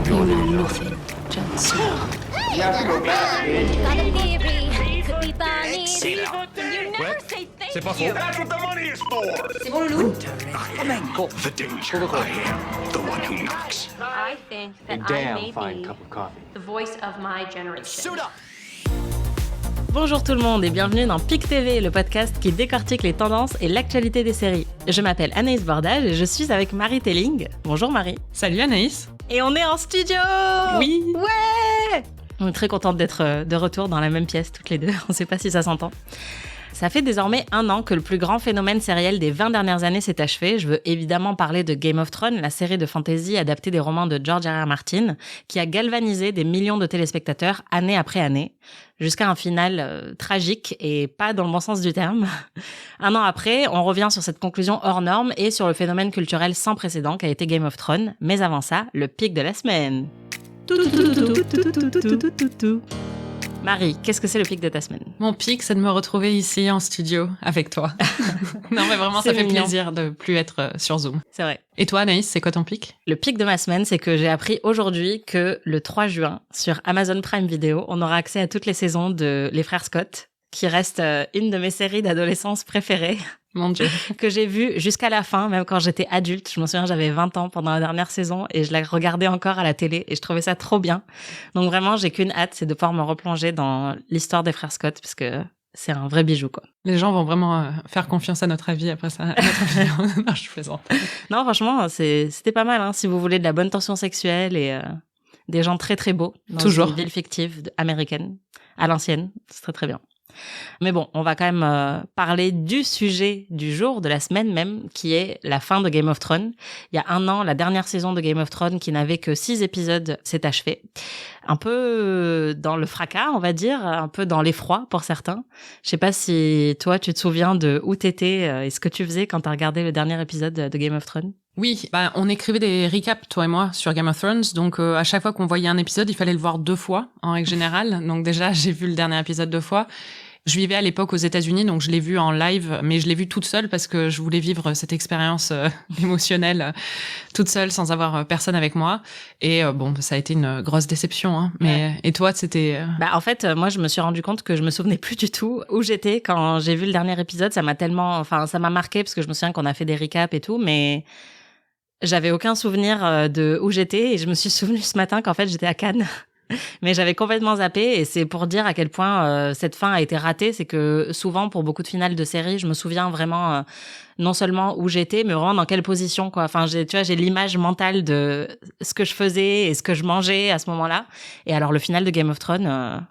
You know nothing, Jon Snow. You have to go back, bitch. Got a theory, could be Bonnie. Say that. You never say thank C'est pas faux. you. That's what the money is for. C'est bon, Loulou? The danger. I am the one who knocks. I think that I may be the voice of my generation. Bonjour tout le monde et bienvenue dans PIC TV, le podcast qui décortique les tendances et l'actualité des séries. Je m'appelle Anaïs Bordage et je suis avec Marie Telling. Bonjour Marie. Salut Anaïs. Et on est en studio. Oui. Ouais. On est très contente d'être de retour dans la même pièce toutes les deux. On ne sait pas si ça s'entend. Ça fait désormais 1 an que le plus grand phénomène sériel des 20 dernières années s'est achevé. Je veux évidemment parler de Game of Thrones, la série de fantasy adaptée des romans de George R.R. Martin, qui a galvanisé des millions de téléspectateurs année après année, jusqu'à un final tragique et pas dans le bon sens du terme. 1 an après, on revient sur cette conclusion hors norme et sur le phénomène culturel sans précédent qu'a été Game of Thrones. Mais avant ça, le pic de la semaine. Marie, qu'est-ce que c'est le pic de ta semaine? Mon pic, c'est de me retrouver ici en studio avec toi. Non mais vraiment, ça C'est fait mignon. plaisir de plus être sur Zoom. C'est vrai. Et toi Anaïs, c'est quoi ton pic? Le pic de ma semaine, c'est que j'ai appris aujourd'hui que le 3 juin, sur Amazon Prime Video, on aura accès à toutes les saisons de Les Frères Scott, qui reste une de mes séries d'adolescence préférées, Mon Dieu. que j'ai vue jusqu'à la fin, même quand j'étais adulte. Je me souviens, j'avais 20 ans pendant la dernière saison et je la regardais encore à la télé et je trouvais ça trop bien. Donc vraiment, j'ai qu'une hâte, c'est de pouvoir me replonger dans l'histoire des Frères Scott, parce que c'est un vrai bijou, quoi. Les gens vont vraiment faire confiance à notre avis après ça. À notre opinion. Non, je plaisante. Non, franchement, c'était pas mal, hein, si vous voulez de la bonne tension sexuelle et des gens très très beaux dans Toujours. une ville fictive américaine, à l'ancienne. C'est très très bien. Mais bon, on va quand même parler du sujet du jour, de la semaine même, qui est la fin de Game of Thrones. Il y a 1 an, la dernière saison de Game of Thrones, qui n'avait que 6 épisodes, s'est achevée. Un peu dans le fracas, on va dire, un peu dans l'effroi pour certains. Je sais pas si toi, tu te souviens de où t'étais et ce que tu faisais quand t'as regardé le dernier épisode de Game of Thrones. Oui, on écrivait des recaps, toi et moi, sur Game of Thrones. Donc, à chaque fois qu'on voyait un épisode, il fallait le voir 2 fois, en règle générale. Donc déjà, j'ai vu le dernier épisode 2 fois. Je vivais à l'époque aux États-Unis, donc je l'ai vu en live, mais je l'ai vu toute seule parce que je voulais vivre cette expérience émotionnelle toute seule, sans avoir personne avec moi. Et bon, ça a été une grosse déception. Hein. Mais et toi, c'était En fait, moi, je me suis rendu compte que je me souvenais plus du tout où j'étais quand j'ai vu le dernier épisode. Ça m'a marqué parce que je me souviens qu'on a fait des recaps et tout, mais j'avais aucun souvenir de où j'étais et je me suis souvenu ce matin qu'en fait, j'étais à Cannes. Mais j'avais complètement zappé et c'est pour dire à quel point cette fin a été ratée. C'est que souvent, pour beaucoup de finales de séries, je me souviens vraiment non seulement où j'étais, mais vraiment dans quelle position, quoi. Enfin, j'ai l'image mentale de ce que je faisais et ce que je mangeais à ce moment-là. Et alors, le final de Game of Thrones,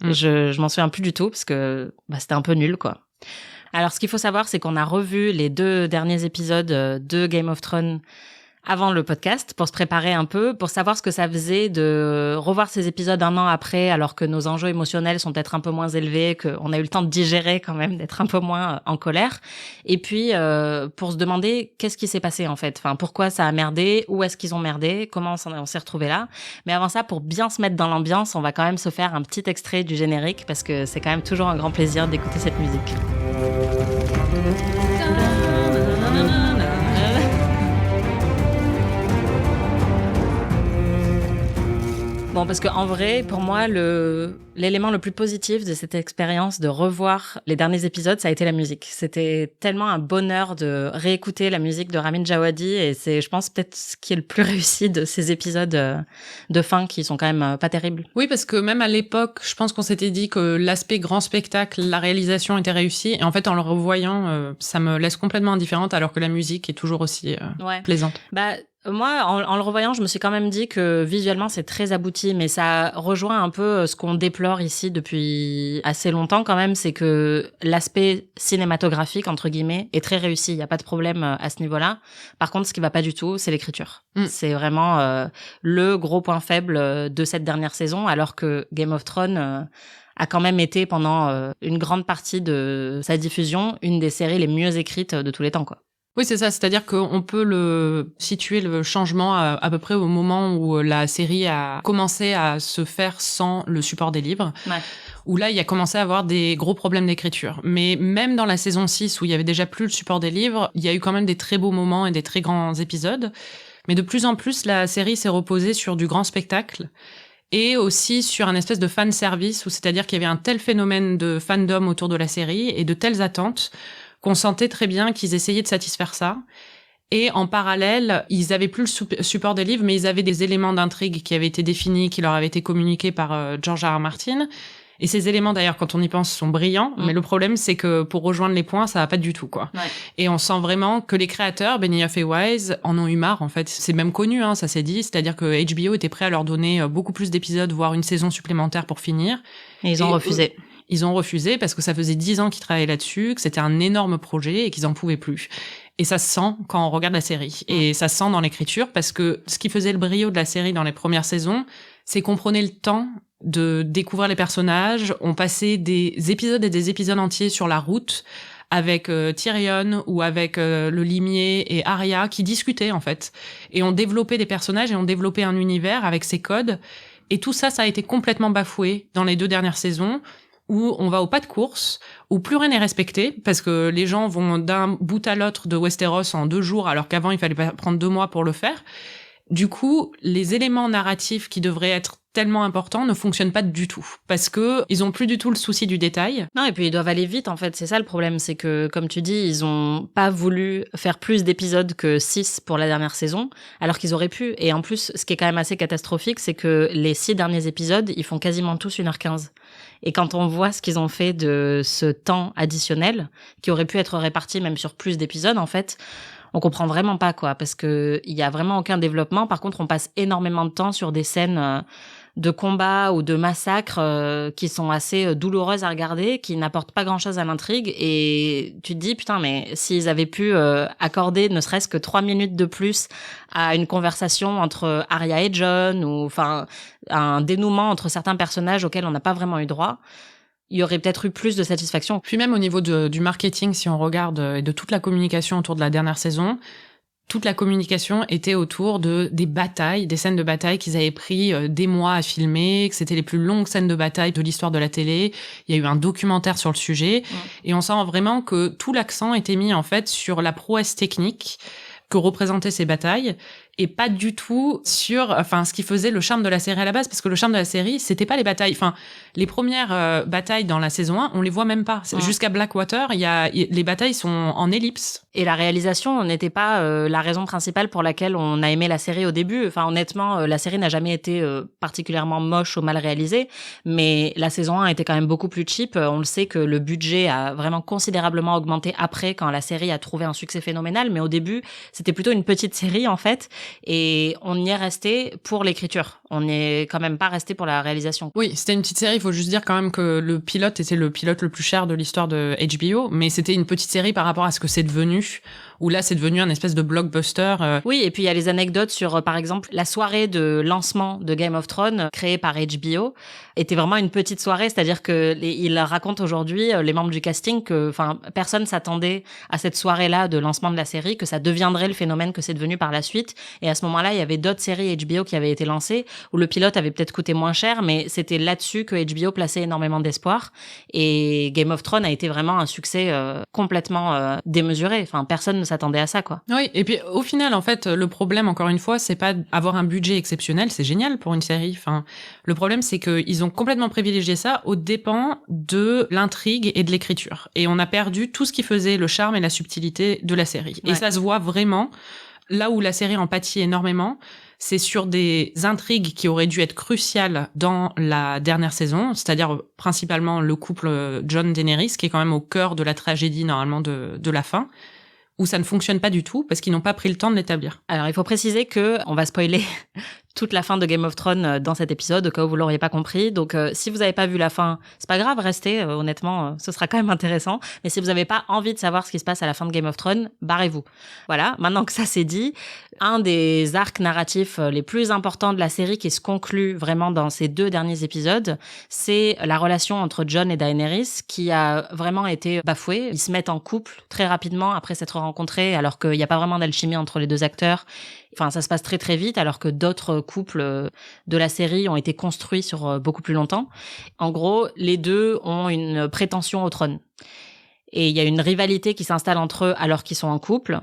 je m'en souviens plus du tout parce que c'était un peu nul, quoi. Alors, ce qu'il faut savoir, c'est qu'on a revu les 2 derniers épisodes de Game of Thrones avant le podcast, pour se préparer un peu, pour savoir ce que ça faisait de revoir ces épisodes 1 an après, alors que nos enjeux émotionnels sont peut-être un peu moins élevés, qu'on a eu le temps de digérer quand même, d'être un peu moins en colère. Et puis, pour se demander qu'est-ce qui s'est passé en fait. Enfin, pourquoi ça a merdé, où est-ce qu'ils ont merdé, comment on s'est retrouvés là. Mais avant ça, pour bien se mettre dans l'ambiance, on va quand même se faire un petit extrait du générique, parce que c'est quand même toujours un grand plaisir d'écouter cette musique. Bon, parce qu'en vrai, pour moi, l'élément le plus positif de cette expérience de revoir les derniers épisodes, ça a été la musique. C'était tellement un bonheur de réécouter la musique de Ramin Djawadi et c'est, je pense, peut-être ce qui est le plus réussi de ces épisodes de fin qui sont quand même pas terribles. Oui, parce que même à l'époque, je pense qu'on s'était dit que l'aspect grand spectacle, la réalisation était réussie. Et en fait, en le revoyant, ça me laisse complètement indifférente alors que la musique est toujours aussi plaisante. Moi, en le revoyant, je me suis quand même dit que visuellement, c'est très abouti, mais ça rejoint un peu ce qu'on déplore ici depuis assez longtemps quand même, c'est que l'aspect cinématographique, entre guillemets, est très réussi. Il n'y a pas de problème à ce niveau-là. Par contre, ce qui va pas du tout, c'est l'écriture. C'est vraiment le gros point faible de cette dernière saison, alors que Game of Thrones a quand même été, pendant une grande partie de sa diffusion, une des séries les mieux écrites de tous les temps, quoi. Oui, c'est ça. C'est-à-dire qu'on peut situer le changement à peu près au moment où la série a commencé à se faire sans le support des livres. Ouais. Où là, il y a commencé à avoir des gros problèmes d'écriture. Mais même dans la saison 6, où il y avait déjà plus le support des livres, il y a eu quand même des très beaux moments et des très grands épisodes. Mais de plus en plus, la série s'est reposée sur du grand spectacle et aussi sur un espèce de fan service, où c'est-à-dire qu'il y avait un tel phénomène de fandom autour de la série et de telles attentes qu'on sentait très bien qu'ils essayaient de satisfaire ça. Et en parallèle, ils avaient plus le support des livres, mais ils avaient des éléments d'intrigue qui avaient été définis, qui leur avaient été communiqués par George R.R. Martin. Et ces éléments, d'ailleurs, quand on y pense, sont brillants. Mais le problème, c'est que pour rejoindre les points, ça va pas du tout, quoi. Ouais. Et on sent vraiment que les créateurs, Benioff et Weiss, en ont eu marre, en fait. C'est même connu, hein, ça s'est dit. C'est-à-dire que HBO était prêt à leur donner beaucoup plus d'épisodes, voire une saison supplémentaire pour finir. Et ils ont refusé. Ils ont refusé parce que ça faisait 10 ans qu'ils travaillaient là-dessus, que c'était un énorme projet et qu'ils en pouvaient plus. Et ça se sent quand on regarde la série. Et ça se sent dans l'écriture parce que ce qui faisait le brio de la série dans les premières saisons, c'est qu'on prenait le temps de découvrir les personnages. On passait des épisodes et des épisodes entiers sur la route avec Tyrion ou avec le limier et Arya qui discutaient, en fait. Et on développait des personnages et on développait un univers avec ses codes. Et tout ça, ça a été complètement bafoué dans les 2 dernières saisons, où on va au pas de course, où plus rien n'est respecté, parce que les gens vont d'un bout à l'autre de Westeros en 2 jours, alors qu'avant, il fallait prendre 2 mois pour le faire. Du coup, les éléments narratifs qui devraient être tellement importants ne fonctionnent pas du tout, parce que ils ont plus du tout le souci du détail. Non, et puis ils doivent aller vite, en fait. C'est ça le problème, c'est que, comme tu dis, ils ont pas voulu faire plus d'épisodes que 6 pour la dernière saison, alors qu'ils auraient pu. Et en plus, ce qui est quand même assez catastrophique, c'est que les 6 derniers épisodes, ils font quasiment tous 1h15. Et quand on voit ce qu'ils ont fait de ce temps additionnel, qui aurait pu être réparti même sur plus d'épisodes, en fait, on comprend vraiment pas, quoi, parce que il y a vraiment aucun développement. Par contre, on passe énormément de temps sur des scènes de combat ou de massacre qui sont assez douloureuses à regarder, qui n'apportent pas grand-chose à l'intrigue. Et tu te dis, putain, mais s'ils avaient pu accorder ne serait-ce que 3 minutes de plus à une conversation entre Arya et Jon, ou enfin un dénouement entre certains personnages auxquels on n'a pas vraiment eu droit, il y aurait peut-être eu plus de satisfaction. Puis même au niveau du marketing, si on regarde, et de toute la communication autour de la dernière saison, toute la communication était autour des batailles, des scènes de bataille qu'ils avaient pris des mois à filmer, que c'était les plus longues scènes de bataille de l'histoire de la télé. Il y a eu un documentaire sur le sujet. Et on sent vraiment que tout l'accent était mis, en fait, sur la prouesse technique que représentaient ces batailles, et pas du tout sur, enfin, ce qui faisait le charme de la série à la base, parce que le charme de la série, c'était pas les batailles. Enfin, les premières batailles dans la saison 1, on les voit même pas. Jusqu'à Blackwater, les batailles sont en ellipse. Et la réalisation n'était pas la raison principale pour laquelle on a aimé la série au début. Enfin, honnêtement, la série n'a jamais été particulièrement moche ou mal réalisée, mais la saison 1 était quand même beaucoup plus cheap. On le sait que le budget a vraiment considérablement augmenté après, quand la série a trouvé un succès phénoménal, mais au début, c'était plutôt une petite série, en fait. Et on y est resté pour l'écriture. On n'est quand même pas resté pour la réalisation. Oui, c'était une petite série. Il faut juste dire quand même que le pilote était le pilote le plus cher de l'histoire de HBO, mais c'était une petite série par rapport à ce que c'est devenu, où là, c'est devenu un espèce de blockbuster. Oui, et puis il y a les anecdotes sur, par exemple, la soirée de lancement de Game of Thrones, créée par HBO, était vraiment une petite soirée, c'est-à-dire que il raconte aujourd'hui, les membres du casting, que, enfin, personne s'attendait à cette soirée-là de lancement de la série, que ça deviendrait le phénomène que c'est devenu par la suite. Et à ce moment-là, il y avait d'autres séries HBO qui avaient été lancées, où le pilote avait peut-être coûté moins cher, mais c'était là-dessus que HBO plaçait énormément d'espoir. Et Game of Thrones a été vraiment un succès complètement démesuré. Enfin, personne ne s'attendait à ça, quoi. Oui, et puis au final, en fait, le problème, encore une fois, c'est pas avoir un budget exceptionnel, c'est génial pour une série. Enfin, le problème, c'est qu'ils ont complètement privilégié ça aux dépens de l'intrigue et de l'écriture. Et on a perdu tout ce qui faisait le charme et la subtilité de la série. Ouais. Et ça se voit vraiment. Là où la série en pâtit énormément, c'est sur des intrigues qui auraient dû être cruciales dans la dernière saison, c'est-à-dire principalement le couple Jon-Daenerys, qui est quand même au cœur de la tragédie, normalement, de la fin, où ça ne fonctionne pas du tout, parce qu'ils n'ont pas pris le temps de l'établir. Alors, il faut préciser que on va spoiler toute la fin de Game of Thrones dans cet épisode, au cas où vous l'auriez pas compris. Donc, si vous n'avez pas vu la fin, c'est pas grave, restez. Honnêtement, ce sera quand même intéressant. Mais si vous n'avez pas envie de savoir ce qui se passe à la fin de Game of Thrones, barrez-vous. Voilà. Maintenant que ça c'est dit, un des arcs narratifs les plus importants de la série qui se conclut vraiment dans ces 2 derniers épisodes, c'est la relation entre Jon et Daenerys, qui a vraiment été bafouée. Ils se mettent en couple très rapidement après s'être rencontrés, alors qu'il n'y a pas vraiment d'alchimie entre les 2 acteurs. Enfin, ça se passe très très vite, alors que d'autres couples de la série ont été construits sur beaucoup plus longtemps. En gros, les 2 ont une prétention au trône. Et il y a une rivalité qui s'installe entre eux alors qu'ils sont en couple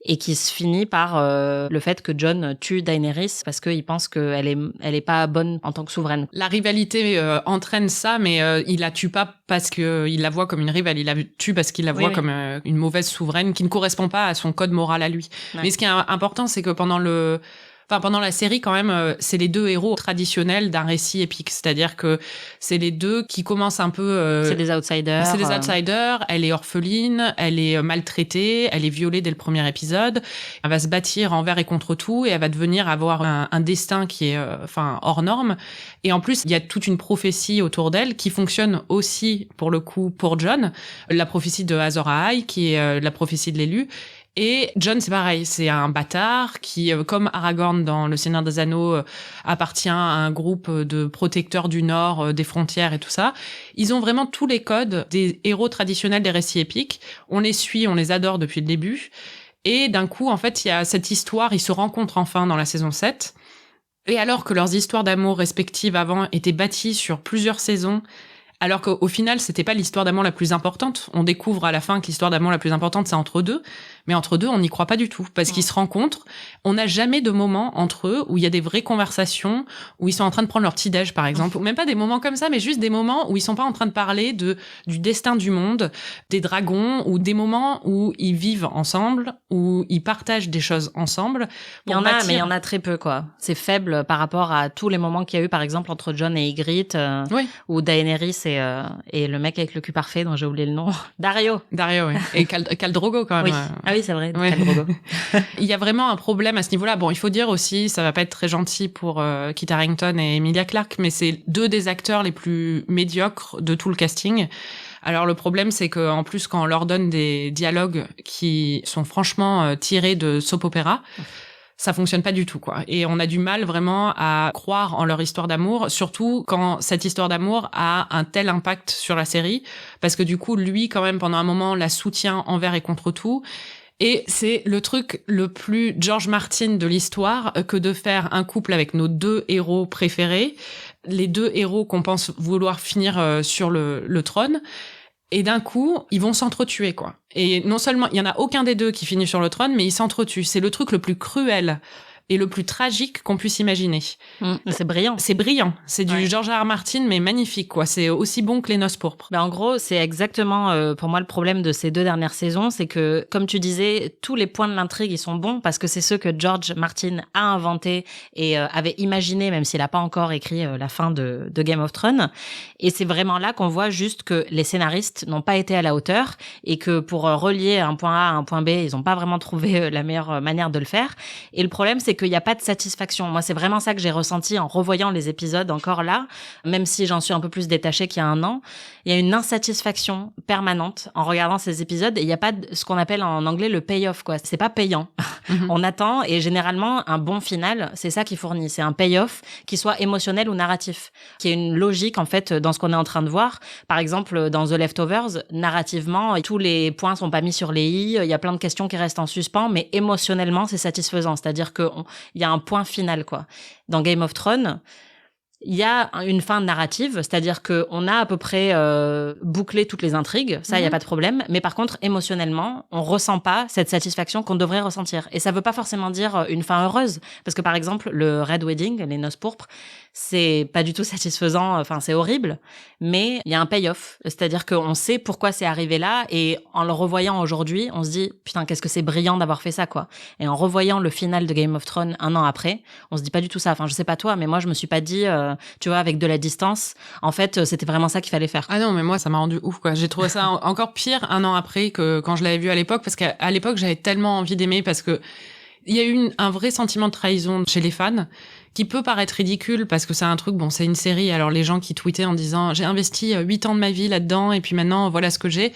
et qui se finit par le fait que Jon tue Daenerys parce qu'il pense qu'elle est pas bonne en tant que souveraine. La rivalité entraîne ça, mais il la tue pas parce qu'il la voit comme une rivale. Il la tue parce qu'il la voit comme une mauvaise souveraine qui ne correspond pas à son code moral à lui. Ouais. Mais ce qui est important, c'est que pendant la série, quand même, c'est les deux héros traditionnels d'un récit épique. C'est-à-dire que c'est les deux qui commencent un peu... c'est des outsiders. C'est des outsiders. Elle est orpheline, elle est maltraitée, elle est violée dès le premier épisode. Elle va se bâtir envers et contre tout et elle va devenir avoir un destin qui est hors norme. Et en plus, il y a toute une prophétie autour d'elle qui fonctionne aussi, pour le coup, pour Jon. La prophétie de Azor Ahai, qui est la prophétie de l'élu. Et Jon, c'est pareil, c'est un bâtard qui, comme Aragorn dans Le Seigneur des Anneaux, appartient à un groupe de protecteurs du Nord, des frontières et tout ça. Ils ont vraiment tous les codes des héros traditionnels des récits épiques. On les suit, on les adore depuis le début. Et d'un coup, en fait, il y a cette histoire, ils se rencontrent enfin dans la saison 7. Et alors que leurs histoires d'amour respectives avant étaient bâties sur plusieurs saisons, alors qu'au final, c'était pas l'histoire d'amour la plus importante. On découvre à la fin que l'histoire d'amour la plus importante, c'est entre deux. Mais entre deux, on n'y croit pas du tout. Parce qu'ils se rencontrent. On n'a jamais de moment entre eux où il y a des vraies conversations, où ils sont en train de prendre leur petit-déj, par exemple. Ou même pas des moments comme ça, mais juste des moments où ils sont pas en train de parler du destin du monde, des dragons, ou des moments où ils vivent ensemble, où ils partagent des choses ensemble. Il y en a, mais il y en a très peu, quoi. C'est faible par rapport à tous les moments qu'il y a eu, par exemple, entre Jon et Ygritte, ou Daenerys et le mec avec le cul parfait dont j'ai oublié le nom. Dario, oui. Et Khal Drogo, quand même. Oui. Ah oui, c'est vrai. Ouais. Khal Drogo. Il y a vraiment un problème à ce niveau-là. Bon, il faut dire aussi, ça va pas être très gentil pour Kit Harington et Emilia Clarke, mais c'est deux des acteurs les plus médiocres de tout le casting. Alors le problème, c'est que en plus, quand on leur donne des dialogues qui sont franchement tirés de soap opéra, ça fonctionne pas du tout, quoi. Et on a du mal vraiment à croire en leur histoire d'amour, surtout quand cette histoire d'amour a un tel impact sur la série, parce que du coup, lui, quand même, pendant un moment, la soutient envers et contre tout. Et c'est le truc le plus George Martin de l'histoire que de faire un couple avec nos deux héros préférés, les deux héros qu'on pense vouloir finir sur le trône. Et d'un coup, ils vont s'entretuer, quoi. Et non seulement, il y en a aucun des deux qui finit sur le trône, mais ils s'entretuent. C'est le truc le plus cruel et le plus tragique qu'on puisse imaginer. C'est brillant. C'est brillant. C'est du George R.R. Martin, mais magnifique, quoi. C'est aussi bon que Les Noces pourpres. En gros, c'est exactement, pour moi, le problème de ces 2 dernières saisons, c'est que, comme tu disais, tous les points de l'intrigue, ils sont bons parce que c'est ceux que George Martin a inventés et avait imaginé, même s'il a pas encore écrit la fin de Game of Thrones. Et c'est vraiment là qu'on voit juste que les scénaristes n'ont pas été à la hauteur et que pour relier un point A à un point B, ils ont pas vraiment trouvé la meilleure manière de le faire. Et le problème, c'est qu'il n'y a pas de satisfaction. Moi, c'est vraiment ça que j'ai ressenti en revoyant les épisodes encore là, même si j'en suis un peu plus détachée qu'il y a un an. Il y a une insatisfaction permanente en regardant ces épisodes et il n'y a pas ce qu'on appelle en anglais le payoff, quoi. C'est pas payant. On attend et généralement, un bon final, c'est ça qui fournit. C'est un payoff qui soit émotionnel ou narratif, qui est une logique, en fait, dans ce qu'on est en train de voir. Par exemple, dans The Leftovers, narrativement, tous les points sont pas mis sur les i, il y a plein de questions qui restent en suspens, mais émotionnellement, c'est satisfaisant. C'est-à-dire que il y a un point final, quoi. Dans Game of Thrones, il y a une fin narrative, c'est-à-dire que on a à peu près bouclé toutes les intrigues, ça, il y a pas de problème. Mais par contre, émotionnellement, on ressent pas cette satisfaction qu'on devrait ressentir. Et ça veut pas forcément dire une fin heureuse, parce que par exemple, le Red Wedding, les noces pourpres, c'est pas du tout satisfaisant, enfin c'est horrible, mais il y a un payoff, c'est-à-dire qu'on sait pourquoi c'est arrivé là, et en le revoyant aujourd'hui, on se dit putain, qu'est-ce que c'est brillant d'avoir fait ça, quoi. Et en revoyant le final de Game of Thrones un an après, on se dit pas du tout ça. Enfin, je sais pas toi, mais moi je me suis pas dit, tu vois, avec de la distance, en fait, c'était vraiment ça qu'il fallait faire. Ah non, mais moi ça m'a rendu ouf, quoi. J'ai trouvé ça encore pire un an après que quand je l'avais vu à l'époque, parce qu'à l'époque j'avais tellement envie d'aimer, parce que il y a eu un vrai sentiment de trahison chez les fans, qui peut paraître ridicule parce que c'est un truc, bon, c'est une série, alors les gens qui tweetaient en disant j'ai investi 8 ans de ma vie là-dedans et puis maintenant voilà ce que j'ai.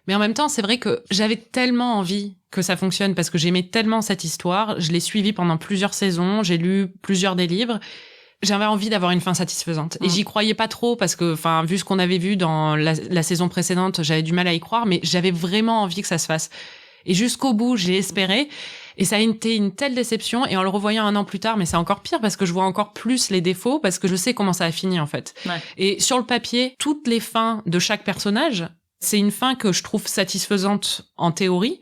Mais en même temps, c'est vrai que j'avais tellement envie que ça fonctionne parce que j'aimais tellement cette histoire, je l'ai suivie pendant plusieurs saisons, j'ai lu plusieurs des livres. J'avais envie d'avoir une fin satisfaisante. Et j'y croyais pas trop parce que, enfin, vu ce qu'on avait vu dans la saison précédente, j'avais du mal à y croire, mais j'avais vraiment envie que ça se fasse. Et jusqu'au bout, j'ai espéré. Et ça a été une telle déception. Et en le revoyant un an plus tard, mais c'est encore pire parce que je vois encore plus les défauts parce que je sais comment ça a fini, en fait. Ouais. Et sur le papier, toutes les fins de chaque personnage C'est une fin que je trouve satisfaisante en théorie,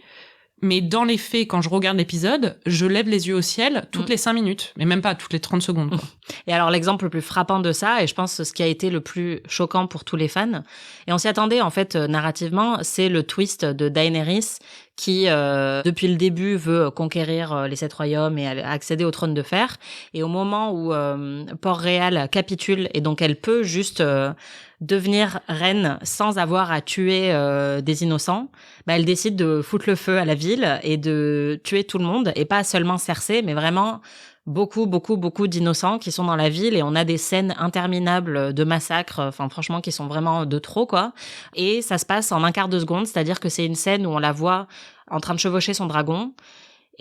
mais dans les faits, quand je regarde l'épisode, je lève les yeux au ciel toutes les 5 minutes, mais même pas toutes les 30 secondes. Quoi. Et alors l'exemple le plus frappant de ça, et je pense ce qui a été le plus choquant pour tous les fans, et on s'y attendait en fait narrativement, c'est le twist de Daenerys qui, depuis le début, veut conquérir les 7 royaumes et accéder au trône de fer. Et au moment où Port-Réal capitule, et donc elle peut juste devenir reine sans avoir à tuer des innocents, elle décide de foutre le feu à la ville et de tuer tout le monde, et pas seulement Cersei, mais vraiment beaucoup d'innocents qui sont dans la ville, et on a des scènes interminables de massacres, enfin franchement qui sont vraiment de trop quoi. Et ça se passe en un quart de seconde, c'est-à-dire que c'est une scène où on la voit en train de chevaucher son dragon.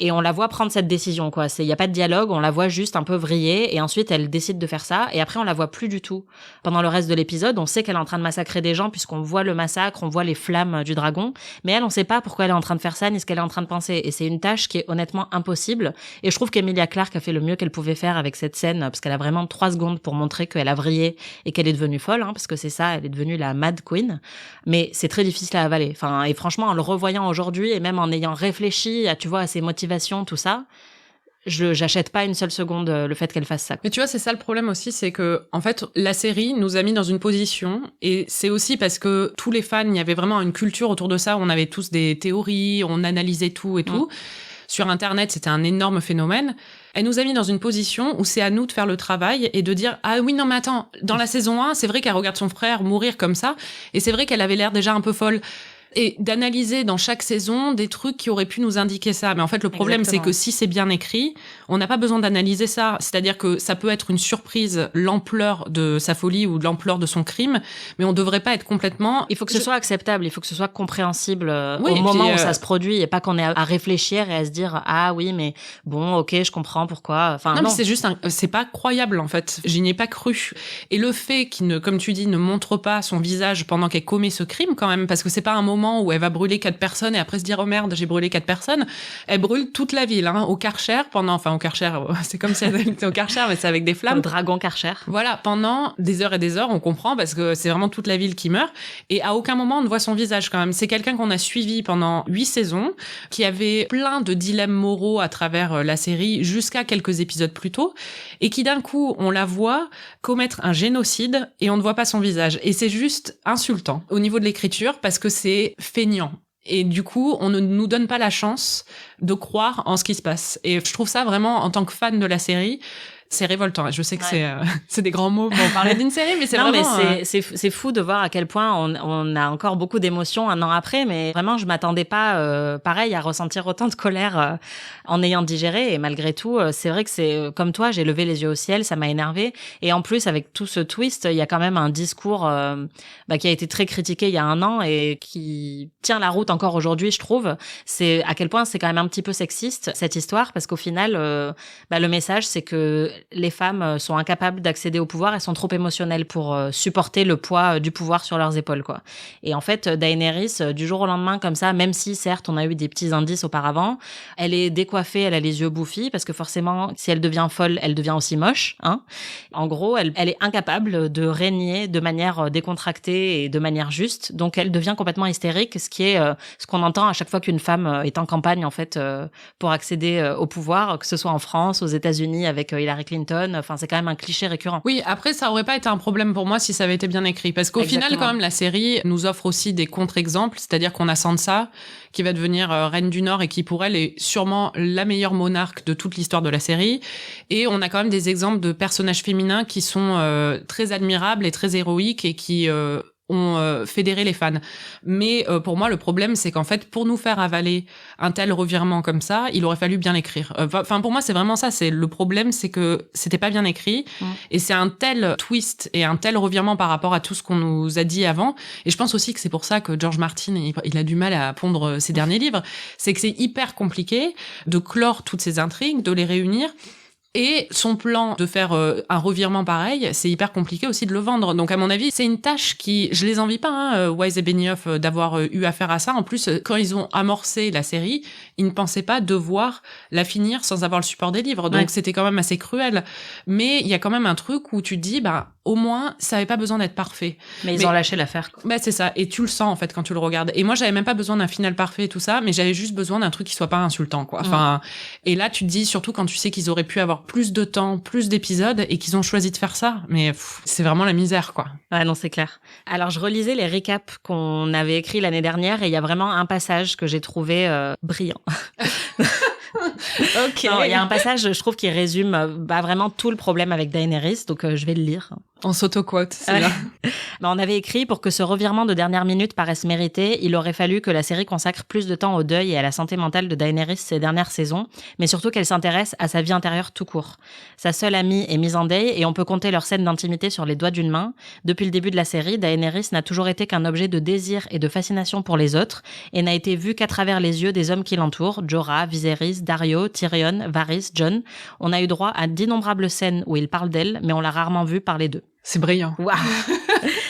Et on la voit prendre cette décision, quoi. Il y a pas de dialogue, on la voit juste un peu vriller, et ensuite elle décide de faire ça, et après on la voit plus du tout. Pendant le reste de l'épisode, on sait qu'elle est en train de massacrer des gens, puisqu'on voit le massacre, on voit les flammes du dragon, mais elle, on sait pas pourquoi elle est en train de faire ça, ni ce qu'elle est en train de penser. Et c'est une tâche qui est honnêtement impossible. Et je trouve qu'Emilia Clarke a fait le mieux qu'elle pouvait faire avec cette scène, parce qu'elle a vraiment 3 secondes pour montrer qu'elle a vrillé et qu'elle est devenue folle, parce que c'est ça, elle est devenue la Mad Queen. Mais c'est très difficile à avaler. Enfin, et franchement, en le revoyant aujourd'hui, et même en ayant réfléchi à, tu vois, à ses motivations, tout ça, j'achète pas une seule seconde le fait qu'elle fasse ça. Mais tu vois, c'est ça le problème aussi, c'est que en fait la série nous a mis dans une position, et c'est aussi parce que tous les fans, il y avait vraiment une culture autour de ça, on avait tous des théories, on analysait tout et tout. Sur Internet, c'était un énorme phénomène. Elle nous a mis dans une position où c'est à nous de faire le travail et de dire « Ah oui, non mais attends, dans la saison 1, c'est vrai qu'elle regarde son frère mourir comme ça, et c'est vrai qu'elle avait l'air déjà un peu folle. » Et d'analyser dans chaque saison des trucs qui auraient pu nous indiquer ça. Mais en fait, le problème, c'est que si c'est bien écrit, on n'a pas besoin d'analyser ça. C'est-à-dire que ça peut être une surprise, l'ampleur de sa folie ou l'ampleur de son crime, mais on devrait pas être complètement... Il faut que ce soit acceptable, il faut que ce soit compréhensible au moment où ça se produit, et pas qu'on ait à réfléchir et à se dire « Ah oui, mais bon, ok, je comprends pourquoi... » Enfin, non, mais c'est juste c'est pas croyable, en fait. Je n'y ai pas cru. Et le fait qu'il comme tu dis, ne montre pas son visage pendant qu'elle commet ce crime, quand même, parce que c'est pas un moment où elle va brûler 4 personnes et après se dire oh merde j'ai brûlé 4 personnes, elle brûle toute la ville au Karcher au Karcher, c'est comme si elle était au Karcher mais c'est avec des flammes, le dragon Karcher, voilà, pendant des heures et des heures, on comprend parce que c'est vraiment toute la ville qui meurt, et à aucun moment on ne voit son visage quand même. C'est quelqu'un qu'on a suivi pendant 8 saisons, qui avait plein de dilemmes moraux à travers la série jusqu'à quelques épisodes plus tôt, et qui d'un coup on la voit commettre un génocide et on ne voit pas son visage, et c'est juste insultant au niveau de l'écriture parce que c'est feignant. Et du coup, on ne nous donne pas la chance de croire en ce qui se passe. Et je trouve ça vraiment, en tant que fan de la série, c'est révoltant. Je sais que c'est des grands mots pour parler d'une série, mais c'est non, vraiment... mais c'est fou de voir à quel point on a encore beaucoup d'émotions 1 an après, mais vraiment, je m'attendais pas, pareil, à ressentir autant de colère en ayant digéré. Et malgré tout, c'est vrai que c'est comme toi, j'ai levé les yeux au ciel, ça m'a énervé. Et en plus, avec tout ce twist, il y a quand même un discours qui a été très critiqué il y a 1 an et qui tient la route encore aujourd'hui, je trouve. C'est à quel point c'est quand même un petit peu sexiste, cette histoire, parce qu'au final, le message, c'est que les femmes sont incapables d'accéder au pouvoir, elles sont trop émotionnelles pour supporter le poids du pouvoir sur leurs épaules, quoi. Et en fait, Daenerys, du jour au lendemain, comme ça, même si, certes, on a eu des petits indices auparavant, elle est décoiffée, elle a les yeux bouffis, parce que forcément, si elle devient folle, elle devient aussi moche, En gros, elle est incapable de régner de manière décontractée et de manière juste, donc elle devient complètement hystérique, ce qui est ce qu'on entend à chaque fois qu'une femme est en campagne, en fait, pour accéder au pouvoir, que ce soit en France, aux États-Unis, avec Hillary Clinton, enfin c'est quand même un cliché récurrent. Oui, après ça aurait pas été un problème pour moi si ça avait été bien écrit, parce qu'au final quand même la série nous offre aussi des contre-exemples, c'est-à-dire qu'on a Sansa qui va devenir reine du Nord et qui pour elle est sûrement la meilleure monarque de toute l'histoire de la série, et on a quand même des exemples de personnages féminins qui sont très admirables et très héroïques et qui ont fédéré les fans. Mais pour moi, le problème, c'est qu'en fait, pour nous faire avaler un tel revirement comme ça, il aurait fallu bien l'écrire. Enfin, pour moi, c'est vraiment ça. C'est le problème, c'est que c'était pas bien écrit, et c'est un tel twist et un tel revirement par rapport à tout ce qu'on nous a dit avant. Et je pense aussi que c'est pour ça que George Martin, il a du mal à pondre ses derniers livres. C'est que c'est hyper compliqué de clore toutes ces intrigues, de les réunir. Et son plan de faire un revirement pareil, c'est hyper compliqué aussi de le vendre. Donc à mon avis, c'est une tâche qui, je les envie pas, Weisz et Benioff, d'avoir eu affaire à ça. En plus, quand ils ont amorcé la série, ils ne pensaient pas devoir la finir sans avoir le support des livres. Donc c'était quand même assez cruel. Mais il y a quand même un truc où tu te dis, au moins, ça avait pas besoin d'être parfait. Mais ils ont lâché l'affaire. C'est ça. Et tu le sens, en fait, quand tu le regardes. Et moi, j'avais même pas besoin d'un final parfait et tout ça, mais j'avais juste besoin d'un truc qui soit pas insultant, quoi. Enfin, et là, tu te dis, surtout quand tu sais qu'ils auraient pu avoir plus de temps, plus d'épisodes, et qu'ils ont choisi de faire ça. Mais c'est vraiment la misère, quoi. Ouais, non, c'est clair. Alors, je relisais les récaps qu'on avait écrits l'année dernière, et il y a vraiment un passage que j'ai trouvé brillant. Ok. Non, il y a un passage, je trouve, qui résume vraiment tout le problème avec Daenerys, donc je vais le lire. On s'auto-quote, c'est là. On avait écrit, pour que ce revirement de dernière minute paraisse mérité, il aurait fallu que la série consacre plus de temps au deuil et à la santé mentale de Daenerys ces dernières saisons, mais surtout qu'elle s'intéresse à sa vie intérieure tout court. Sa seule amie est mise en deuil et on peut compter leurs scènes d'intimité sur les doigts d'une main. Depuis le début de la série, Daenerys n'a toujours été qu'un objet de désir et de fascination pour les autres et n'a été vue qu'à travers les yeux des hommes qui l'entourent, Jorah, Viserys, Daario, Tyrion, Varys, Jon. On a eu droit à d'innombrables scènes où il parle d'elle, mais on l'a rarement vue parler d'eux. C'est brillant. Waouh.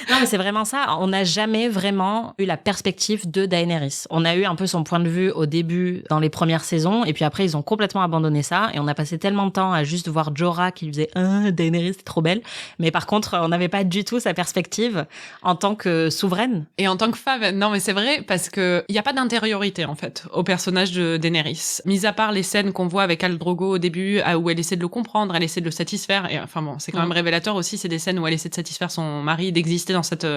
Non, mais c'est vraiment ça. On n'a jamais vraiment eu la perspective de Daenerys. On a eu un peu son point de vue au début, dans les premières saisons, et puis après, ils ont complètement abandonné ça, et on a passé tellement de temps à juste voir Jorah qui lui faisait « Daenerys, c'est trop belle », mais par contre, on n'avait pas du tout sa perspective en tant que souveraine. Et en tant que femme, non, mais c'est vrai, parce que il y a pas d'intériorité, en fait, au personnage de Daenerys. Mis à part les scènes qu'on voit avec Khal Drogo au début, où elle essaie de le comprendre, elle essaie de le satisfaire, et enfin bon, c'est quand même révélateur aussi, c'est des scènes où elle essaie de satisfaire son mari, d'exister dans cette...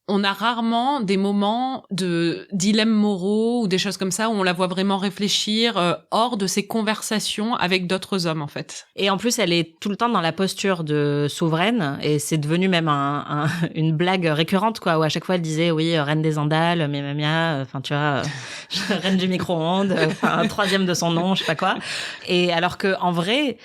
On a rarement des moments de dilemmes moraux ou des choses comme ça où on la voit vraiment réfléchir hors de ses conversations avec d'autres hommes, en fait. Et en plus, elle est tout le temps dans la posture de souveraine, et c'est devenu même une blague récurrente, quoi, où à chaque fois elle disait oui, reine des Andales, Mamia, enfin tu vois, reine du micro-ondes, un troisième de son nom, je sais pas quoi. Et alors que en vrai,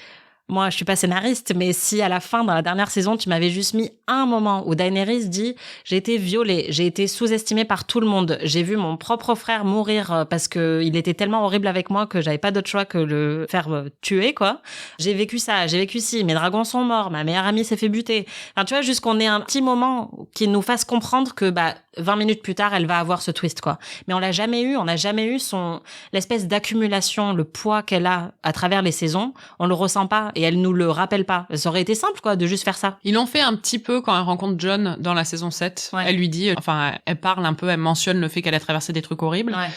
moi, je suis pas scénariste, mais si à la fin, dans la dernière saison, tu m'avais juste mis un moment où Daenerys dit « J'ai été violée, j'ai été sous-estimée par tout le monde, j'ai vu mon propre frère mourir parce que il était tellement horrible avec moi que j'avais pas d'autre choix que le faire tuer, quoi. J'ai vécu ça, j'ai vécu ci, mes dragons sont morts, ma meilleure amie s'est fait buter. » Enfin, tu vois, juste qu'on ait un petit moment qui nous fasse comprendre que 20 minutes plus tard, elle va avoir ce twist, quoi. Mais on l'a jamais eu, on n'a jamais eu l'espèce d'accumulation, le poids qu'elle a à travers les saisons, on le ressent pas. Et elle nous le rappelle pas. Ça aurait été simple, quoi, de juste faire ça. Ils l'ont fait un petit peu quand elle rencontre Jon dans la saison 7. Ouais. Elle lui dit, elle parle un peu, elle mentionne le fait qu'elle a traversé des trucs horribles. Ouais.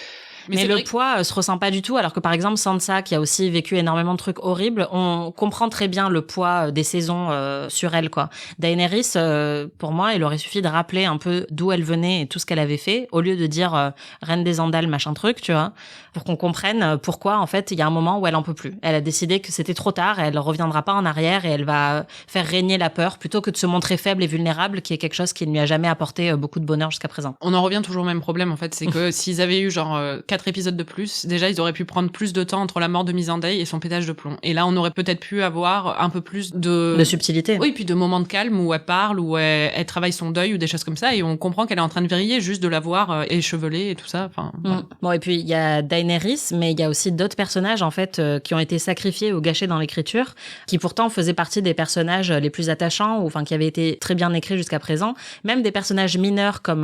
Mais le poids se ressent pas du tout, alors que par exemple Sansa, qui a aussi vécu énormément de trucs horribles, on comprend très bien le poids des saisons sur elle, quoi. Daenerys, pour moi, il aurait suffi de rappeler un peu d'où elle venait et tout ce qu'elle avait fait, au lieu de dire reine des Andales, machin truc, tu vois, pour qu'on comprenne pourquoi, en fait, il y a un moment où elle en peut plus. Elle a décidé que c'était trop tard, elle reviendra pas en arrière et elle va faire régner la peur plutôt que de se montrer faible et vulnérable, qui est quelque chose qui ne lui a jamais apporté beaucoup de bonheur jusqu'à présent. On en revient toujours au même problème, en fait, c'est que s'ils avaient eu genre 4 épisodes de plus, déjà ils auraient pu prendre plus de temps entre la mort de Missandei et son pétage de plomb. Et là, on aurait peut-être pu avoir un peu plus de subtilité. Oui, puis de moments de calme où elle parle, où elle travaille son deuil ou des choses comme ça, et on comprend qu'elle est en train de vriller juste de la voir échevelée et tout ça. Enfin. Voilà. Bon, et puis il y a Daenerys, mais il y a aussi d'autres personnages en fait qui ont été sacrifiés ou gâchés dans l'écriture, qui pourtant faisaient partie des personnages les plus attachants, ou enfin qui avaient été très bien écrits jusqu'à présent. Même des personnages mineurs comme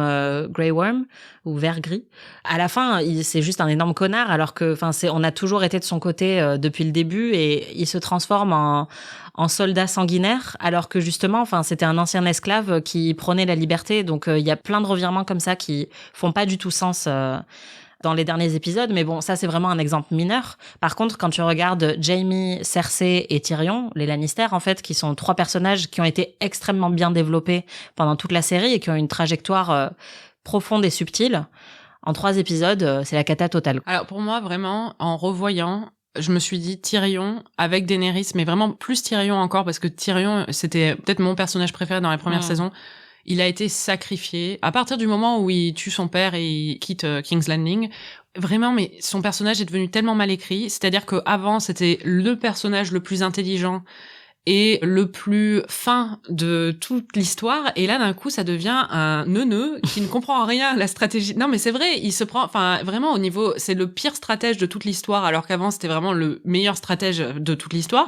Grey Worm ou Vert Gris. À la fin, c'est juste un énorme connard, alors que, on a toujours été de son côté depuis le début, et il se transforme en soldat sanguinaire, alors que justement, c'était un ancien esclave qui prônait la liberté. Donc, il y a plein de revirements comme ça qui font pas du tout sens dans les derniers épisodes, mais bon, ça c'est vraiment un exemple mineur. Par contre, quand tu regardes Jaime, Cersei et Tyrion, les Lannister en fait, qui sont 3 personnages qui ont été extrêmement bien développés pendant toute la série et qui ont une trajectoire profonde et subtile, en 3 épisodes, c'est la cata totale. Alors pour moi, vraiment, en revoyant, je me suis dit Tyrion avec Daenerys, mais vraiment plus Tyrion encore, parce que Tyrion, c'était peut-être mon personnage préféré dans les premières saisons. Il a été sacrifié à partir du moment où il tue son père et il quitte King's Landing. Vraiment, mais son personnage est devenu tellement mal écrit. C'est-à-dire qu'avant, c'était le personnage le plus intelligent et le plus fin de toute l'histoire, et là d'un coup ça devient un neuneu qui ne comprend rien à la stratégie. Non mais c'est vrai, il se prend, vraiment au niveau, c'est le pire stratège de toute l'histoire, alors qu'avant c'était vraiment le meilleur stratège de toute l'histoire.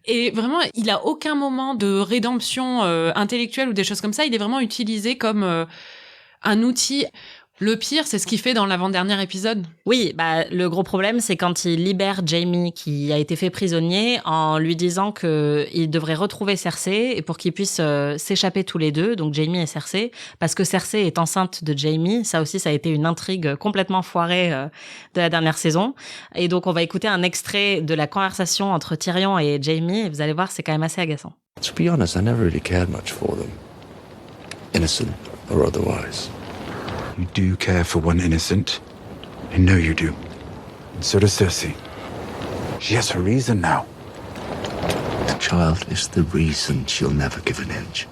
Et vraiment, il a aucun moment de rédemption intellectuelle ou des choses comme ça, il est vraiment utilisé comme un outil. Le pire, c'est ce qu'il fait dans l'avant-dernier épisode. Oui, le gros problème, c'est quand il libère Jaime, qui a été fait prisonnier, en lui disant que il devrait retrouver Cersei et pour qu'ils puissent s'échapper tous les deux, donc Jaime et Cersei, parce que Cersei est enceinte de Jaime. Ça aussi, ça a été une intrigue complètement foirée de la dernière saison. Et donc, on va écouter un extrait de la conversation entre Tyrion et Jaime, et vous allez voir, c'est quand même assez agaçant. To be honest, I never really cared much for them. Innocent or otherwise. You do care for one innocent. I know you do. And so does Cersei. She has her reason now. The child is the reason she'll never give an inch.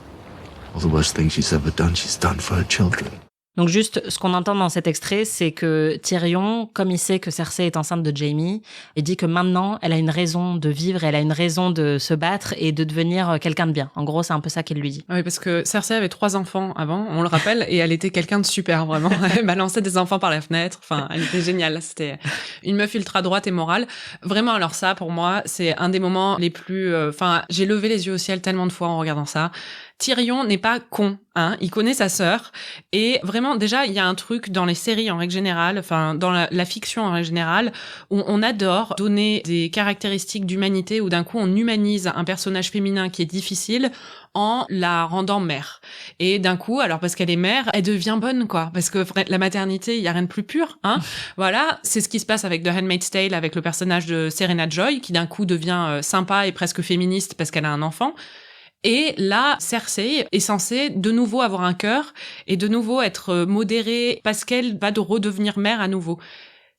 All the worst things she's ever done, she's done for her children. Donc juste, ce qu'on entend dans cet extrait, c'est que Tyrion, comme il sait que Cersei est enceinte de Jaime, il dit que maintenant, elle a une raison de vivre, elle a une raison de se battre et de devenir quelqu'un de bien. En gros, c'est un peu ça qu'il lui dit. Oui, parce que Cersei avait 3 enfants avant, on le rappelle, et elle était quelqu'un de super, vraiment. Elle balançait des enfants par la fenêtre. Enfin, elle était géniale. C'était une meuf ultra droite et morale. Vraiment, alors ça, pour moi, c'est un des moments les plus... j'ai levé les yeux au ciel tellement de fois en regardant ça. Tyrion n'est pas con, hein. Il connaît sa sœur. Et vraiment, déjà, il y a un truc dans les séries en règle générale, dans la fiction en règle générale, où on adore donner des caractéristiques d'humanité, où d'un coup, on humanise un personnage féminin qui est difficile en la rendant mère. Et d'un coup, alors parce qu'elle est mère, elle devient bonne, quoi. Parce que la maternité, il y a rien de plus pur, hein. Voilà. C'est ce qui se passe avec The Handmaid's Tale, avec le personnage de Serena Joy, qui d'un coup devient sympa et presque féministe parce qu'elle a un enfant. Et là, Cersei est censée de nouveau avoir un cœur et de nouveau être modérée parce qu'elle va redevenir mère à nouveau.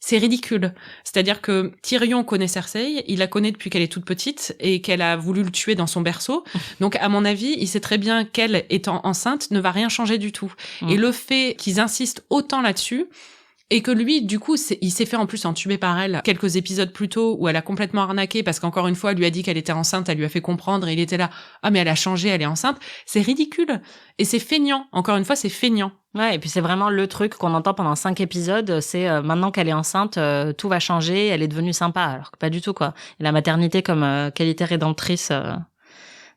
C'est ridicule. C'est-à-dire que Tyrion connaît Cersei, il la connaît depuis qu'elle est toute petite et qu'elle a voulu le tuer dans son berceau. Donc, à mon avis, il sait très bien qu'elle, étant enceinte, ne va rien changer du tout. Et le fait qu'ils insistent autant là-dessus, et que lui, du coup, il s'est fait en plus entuber par elle quelques épisodes plus tôt où elle a complètement arnaqué parce qu'encore une fois, elle lui a dit qu'elle était enceinte, elle lui a fait comprendre et il était là, ah mais elle a changé, elle est enceinte. C'est ridicule. Et c'est feignant. Encore une fois, c'est feignant. Ouais, et puis c'est vraiment le truc qu'on entend pendant 5 épisodes, c'est maintenant qu'elle est enceinte, tout va changer, elle est devenue sympa, alors que pas du tout, quoi. Et la maternité comme qualité rédemptrice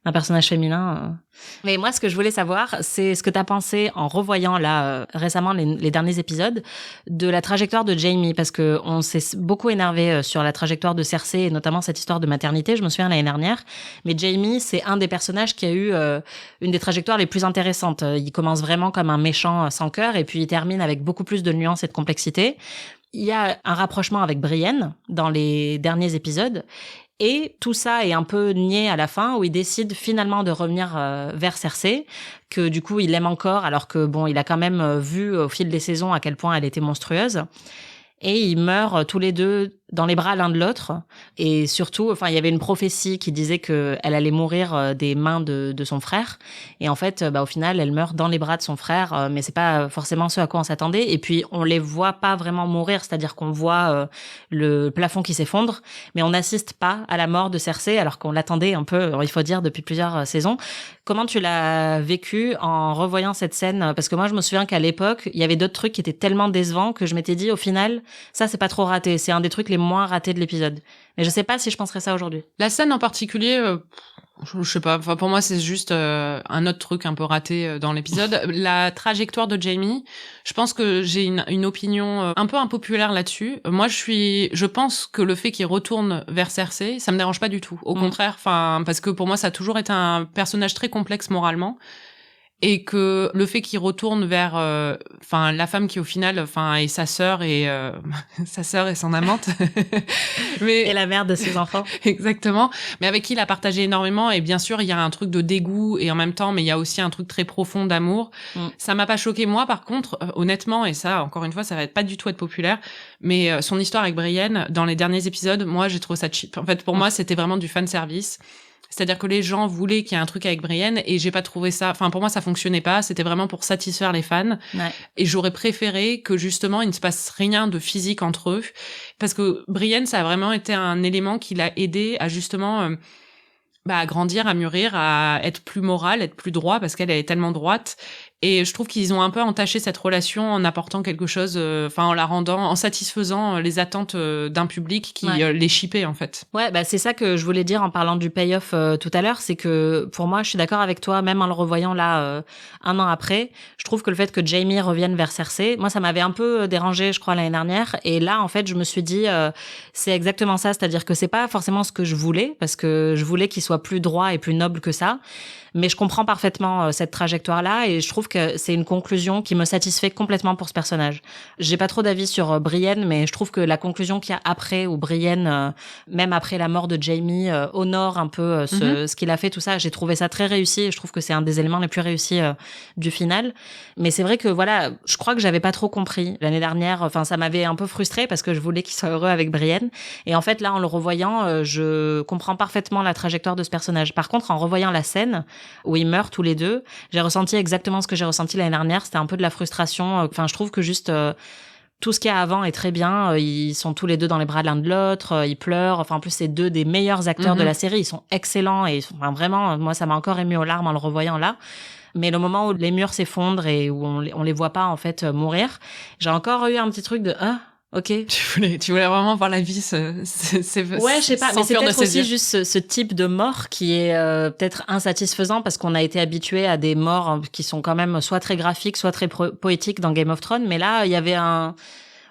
d'un personnage féminin. Mais moi, ce que je voulais savoir, c'est ce que t'as pensé en revoyant là récemment les derniers épisodes de la trajectoire de Jaime, parce que on s'est beaucoup énervé sur la trajectoire de Cersei et notamment cette histoire de maternité. Je me souviens l'année dernière, mais Jaime, c'est un des personnages qui a eu une des trajectoires les plus intéressantes. Il commence vraiment comme un méchant sans cœur et puis il termine avec beaucoup plus de nuances et de complexité. Il y a un rapprochement avec Brienne dans les derniers épisodes. Et tout ça est un peu nié à la fin où il décide finalement de revenir vers Cersei, que du coup il l'aime encore alors que bon, il a quand même vu au fil des saisons à quel point elle était monstrueuse. Et ils meurent tous les deux dans les bras l'un de l'autre. Et surtout, il y avait une prophétie qui disait que elle allait mourir des mains de son frère. Et en fait, au final, elle meurt dans les bras de son frère, mais c'est pas forcément ce à quoi on s'attendait. Et puis, on les voit pas vraiment mourir, c'est-à-dire qu'on voit le plafond qui s'effondre, mais on n'assiste pas à la mort de Cersei, alors qu'on l'attendait un peu, il faut dire, depuis plusieurs saisons. Comment tu l'as vécu en revoyant cette scène? Parce que moi, je me souviens qu'à l'époque, il y avait d'autres trucs qui étaient tellement décevants que je m'étais dit, au final, ça, c'est pas trop raté. C'est un des trucs les moins ratés de l'épisode. Mais je sais pas si je penserais ça aujourd'hui. La scène en particulier, je sais pas. Enfin, pour moi, c'est juste un autre truc un peu raté dans l'épisode. La trajectoire de Jaime, je pense que j'ai une opinion un peu impopulaire là-dessus. Moi, je pense que le fait qu'il retourne vers Cersei, ça me dérange pas du tout. Au contraire, parce que pour moi, ça a toujours été un personnage très complexe moralement. Et que le fait qu'il retourne vers la femme qui au final est sa sœur et son amante et la mère de ses enfants. Exactement, mais avec qui il a partagé énormément. Et bien sûr il y a un truc de dégoût et en même temps mais il y a aussi un truc très profond d'amour. Ça m'a pas choqué. Moi par contre honnêtement, et ça encore une fois ça va pas du tout être populaire, mais son histoire avec Brienne dans les derniers épisodes, moi j'ai trouvé ça cheap. En fait pour moi c'était vraiment du fan service. C'est-à-dire que les gens voulaient qu'il y ait un truc avec Brienne et j'ai pas trouvé ça... pour moi, ça fonctionnait pas. C'était vraiment pour satisfaire les fans. Ouais. Et j'aurais préféré que, justement, il ne se passe rien de physique entre eux. Parce que Brienne, ça a vraiment été un élément qui l'a aidé à, justement... à grandir, à mûrir, à être plus moral, être plus droit, parce qu'elle est tellement droite. Et je trouve qu'ils ont un peu entaché cette relation en apportant quelque chose, en la rendant, en satisfaisant les attentes d'un public qui les shippait en fait. Ouais, bah c'est ça que je voulais dire en parlant du payoff tout à l'heure, c'est que pour moi, je suis d'accord avec toi, même en le revoyant là 1 an après, je trouve que le fait que Jaime revienne vers Cersei, moi ça m'avait un peu dérangé, je crois, l'année dernière, et là en fait je me suis dit c'est exactement ça, c'est-à-dire que c'est pas forcément ce que je voulais, parce que je voulais qu'il soit plus droit et plus noble que ça. Mais je comprends parfaitement cette trajectoire-là et je trouve que c'est une conclusion qui me satisfait complètement pour ce personnage. J'ai pas trop d'avis sur Brienne, mais je trouve que la conclusion qu'il y a après, où Brienne, même après la mort de Jaime, honore un peu ce qu'il a fait, tout ça, j'ai trouvé ça très réussi et je trouve que c'est un des éléments les plus réussis du final. Mais c'est vrai que voilà, je crois que j'avais pas trop compris l'année dernière. Enfin, ça m'avait un peu frustrée parce que je voulais qu'il soit heureux avec Brienne. Et en fait, là, en le revoyant, je comprends parfaitement la trajectoire de ce personnage. Par contre, en revoyant la scène où ils meurent tous les deux, j'ai ressenti exactement ce que j'ai ressenti l'année dernière. C'était un peu de la frustration. Enfin, je trouve que juste tout ce qu'il y a avant est très bien. Ils sont tous les deux dans les bras l'un de l'autre. Ils pleurent. Enfin, en plus, c'est 2 des meilleurs acteurs de la série. Ils sont excellents et enfin, vraiment, moi, ça m'a encore ému aux larmes en le revoyant là. Mais le moment où les murs s'effondrent et où on les voit pas en fait mourir, j'ai encore eu un petit truc de ok. Tu voulais vraiment voir la vie ouais, je sais pas, mais c'est peut-être aussi juste ce type de mort qui est peut-être insatisfaisant parce qu'on a été habitué à des morts qui sont quand même soit très graphiques, soit très poétiques dans Game of Thrones. Mais là, il y avait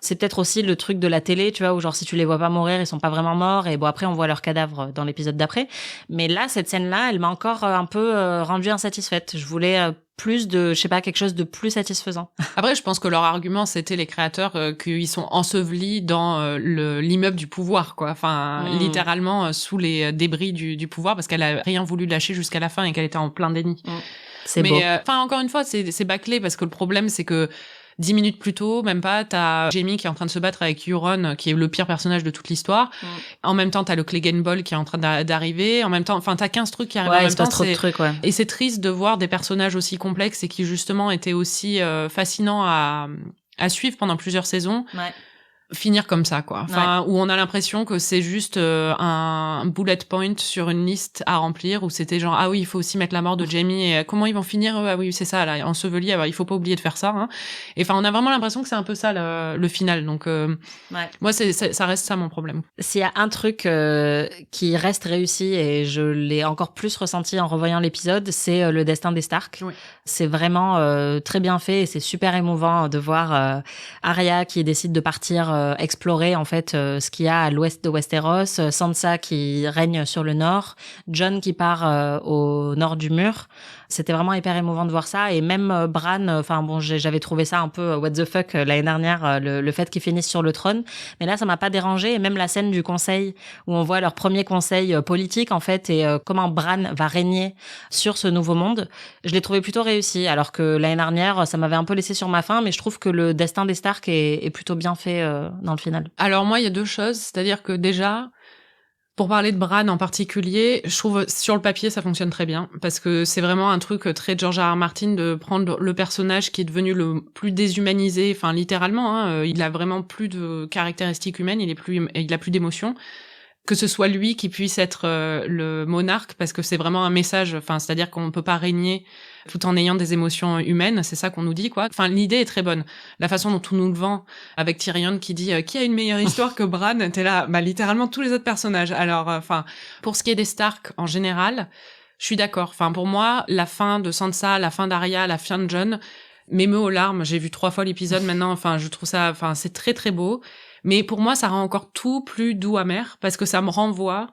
c'est peut-être aussi le truc de la télé, tu vois, où genre si tu les vois pas mourir, ils sont pas vraiment morts et bon après on voit leurs cadavres dans l'épisode d'après. Mais là, cette scène-là, elle m'a encore un peu rendue insatisfaite. Je voulais plus de, je sais pas, quelque chose de plus satisfaisant. Après, je pense que leur argument, c'était les créateurs qu'ils sont ensevelis dans l'immeuble du pouvoir, quoi. Enfin, littéralement sous les débris du pouvoir, parce qu'elle a rien voulu lâcher jusqu'à la fin et qu'elle était en plein déni. C'est beau. Enfin, encore une fois, c'est bâclé parce que le problème, c'est que 10 minutes plus tôt, même pas, t'as Jaime qui est en train de se battre avec Euron, qui est le pire personnage de toute l'histoire. En même temps, t'as le Clegane Bowl qui est en train d'arriver. En même temps, enfin, t'as 15 trucs qui arrivent en même temps. Trop de trucs, ouais. Et c'est triste de voir des personnages aussi complexes et qui, justement, étaient aussi fascinants à suivre pendant plusieurs saisons. Ouais. Finir comme ça, quoi. Enfin, où on a l'impression que c'est juste un bullet point sur une liste à remplir, où c'était genre, ah oui, il faut aussi mettre la mort de Jaime, et comment ils vont finir, ah oui, c'est ça, là, enseveli, il faut pas oublier de faire ça, hein. Et enfin, on a vraiment l'impression que c'est un peu ça, le final. Donc, moi, ça reste ça, mon problème. S'il y a un truc qui reste réussi, et je l'ai encore plus ressenti en revoyant l'épisode, c'est le destin des Stark. Oui. C'est vraiment très bien fait, et c'est super émouvant de voir Arya qui décide de partir explorer en fait ce qu'il y a à l'ouest de Westeros, Sansa qui règne sur le nord, Jon qui part au nord du mur. C'était vraiment hyper émouvant de voir ça, et même Bran, enfin bon, j'avais trouvé ça un peu what the fuck l'année dernière, le fait qu'ils finissent sur le trône, mais là ça m'a pas dérangé. Et même la scène du conseil où on voit leur premier conseil politique en fait, et comment Bran va régner sur ce nouveau monde, je l'ai trouvé plutôt réussi, alors que l'année dernière ça m'avait un peu laissé sur ma faim, mais je trouve que le destin des Stark est plutôt bien fait dans le final. Alors moi il y a 2 choses, c'est-à-dire que déjà, pour parler de Bran en particulier, je trouve sur le papier ça fonctionne très bien, parce que c'est vraiment un truc très George R.R. Martin de prendre le personnage qui est devenu le plus déshumanisé, enfin littéralement, hein, il a vraiment plus de caractéristiques humaines, il a plus d'émotions. Que ce soit lui qui puisse être le monarque, parce que c'est vraiment un message, enfin, c'est-à-dire qu'on peut pas régner tout en ayant des émotions humaines, c'est ça qu'on nous dit, quoi. Enfin, l'idée est très bonne. La façon dont on nous le vend, avec Tyrion qui dit qui a une meilleure histoire que Bran, t'es là, bah littéralement tous les autres personnages. Alors, enfin, pour ce qui est des Stark en général, je suis d'accord. Enfin, pour moi, la fin de Sansa, la fin d'Arya, la fin de Jon m'émeut aux larmes. J'ai vu 3 fois l'épisode maintenant. Enfin, je trouve ça, enfin, c'est très très beau. Mais pour moi, ça rend encore tout plus doux amer, parce que ça me renvoie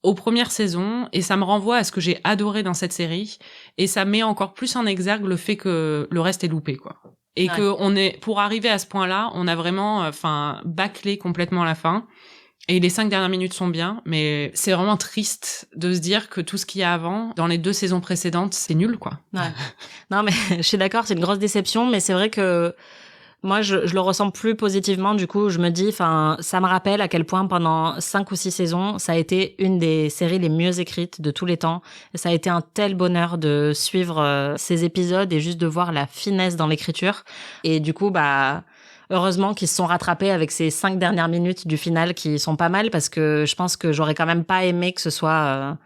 aux premières saisons, et ça me renvoie à ce que j'ai adoré dans cette série, et ça met encore plus en exergue le fait que le reste est loupé, quoi. Et que pour arriver à ce point-là, on a vraiment, bâclé complètement la fin. Et les 5 dernières minutes sont bien, mais c'est vraiment triste de se dire que tout ce qu'il y a avant, dans les 2 saisons précédentes, c'est nul, quoi. Ouais. Non, mais je suis d'accord, c'est une grosse déception, mais c'est vrai que moi, je le ressens plus positivement. Du coup, je me dis, enfin, ça me rappelle à quel point pendant 5 ou 6 saisons, ça a été une des séries les mieux écrites de tous les temps. Et ça a été un tel bonheur de suivre ces épisodes et juste de voir la finesse dans l'écriture. Et du coup, bah, heureusement qu'ils se sont rattrapés avec ces 5 dernières minutes du final qui sont pas mal, parce que je pense que j'aurais quand même pas aimé que ce soit